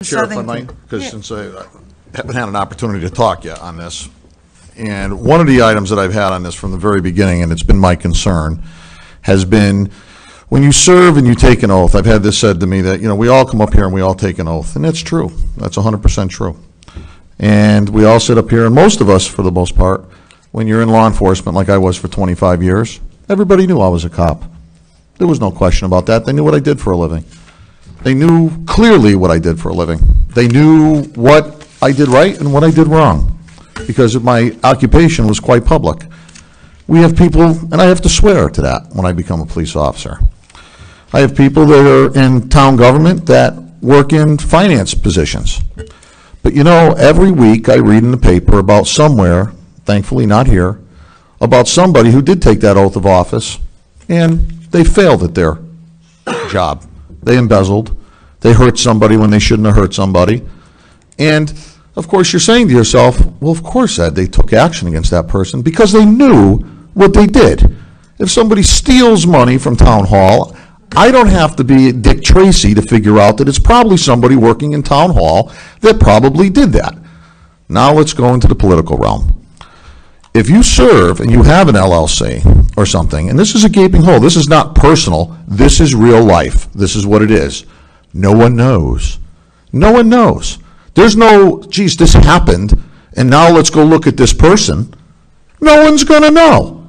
Chair, if I might, because since I haven't had an opportunity to talk yet on this, and one of the items that I've had on this from the very beginning, and it's been my concern, has been when you serve and you take an oath. I've had this said to me that, you know, we all come up here and we all take an oath, and that's true. That's 100% true. And we all sit up here, and most of us, for the most part, when you're in law enforcement, like I was for 25 years, everybody knew I was a cop. There was no question about that. They knew what I did for a living. They knew clearly what I did for a living. They knew what I did right and what I did wrong, because my occupation was quite public. We have people, and I have to swear to that when I become a police officer. I have people that are in town government that work in finance positions. But you know, every week I read in the paper about somewhere, thankfully not here, about somebody who did take that oath of office and they failed at their job. They embezzled. They hurt somebody when they shouldn't have hurt somebody. And of course you're saying to yourself, well, of course, Ed, they took action against that person because they knew what they did. If somebody steals money from town hall, I don't have to be Dick Tracy to figure out that it's probably somebody working in town hall that probably did that. Now let's go into the political realm. If you serve and you have an LLC or something, and this is a gaping hole, this is not personal, this is real life, this is what it is. No one knows. No one knows. There's no, geez, this happened, and now let's go look at this person. No one's going to know.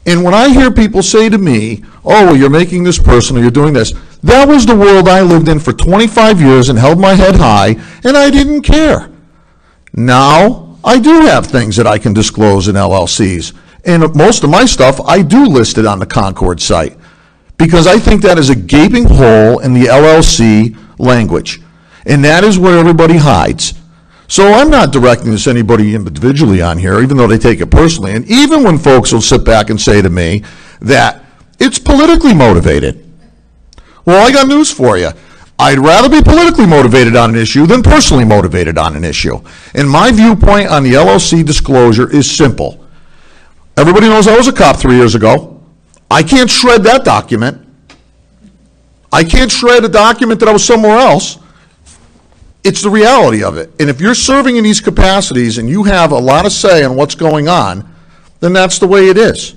And when I hear people say to me, oh, well, you're making this personal, you're doing this, that was the world I lived in for 25 years and held my head high, and I didn't care. Now, I do have things that I can disclose in LLCs. And most of my stuff, I do list it on the Concord site, because I think that is a gaping hole in the LLC language. And that is where everybody hides. So I'm not directing this to anybody individually on here, even though they take it personally. And even when folks will sit back and say to me that it's politically motivated. Well, I got news for you. I'd rather be politically motivated on an issue than personally motivated on an issue. And my viewpoint on the LLC disclosure is simple. Everybody knows I was a cop 3 years ago. I can't shred that document. I can't shred a document that I was somewhere else. It's the reality of it. And if you're serving in these capacities and you have a lot of say in what's going on, then that's the way it is.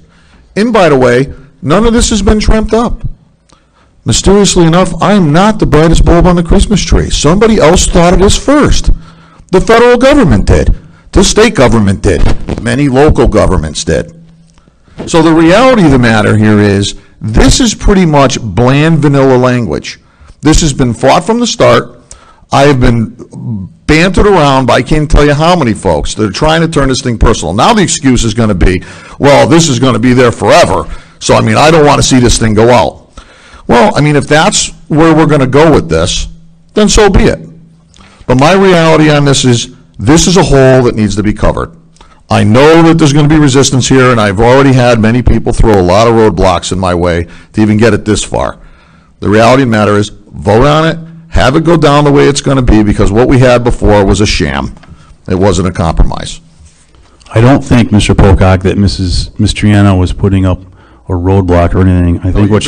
And by the way, none of this has been dreamt up. Mysteriously enough, I am not the brightest bulb on the Christmas tree. Somebody else thought of this first. The federal government did. The state government did. Many local governments did. So the reality of the matter here is, this is pretty much bland vanilla language. This has been fought from the start. I have been bantered around by I can't tell you how many folks that are trying to turn this thing personal. Now the excuse is going to be, well, this is going to be there forever. So, I mean, I don't want to see this thing go out. Well, I mean, if that's where we're going to go with this, then so be it. But my reality on this is a hole that needs to be covered. I know that there's going to be resistance here, and I've already had many people throw a lot of roadblocks in my way to even get it this far. The reality of the matter is, vote on it, have it go down the way it's going to be, because what we had before was a sham. It wasn't a compromise. I don't think, Mr. Pocock, that Ms. Triano was putting up a roadblock or anything. I think what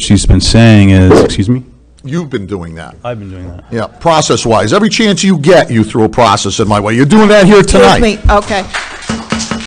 she's been saying is, excuse me? You've been doing that. I've been doing that. Yeah, process-wise. Every chance you get, you throw a process in my way. You're doing that here tonight. Excuse me. Okay.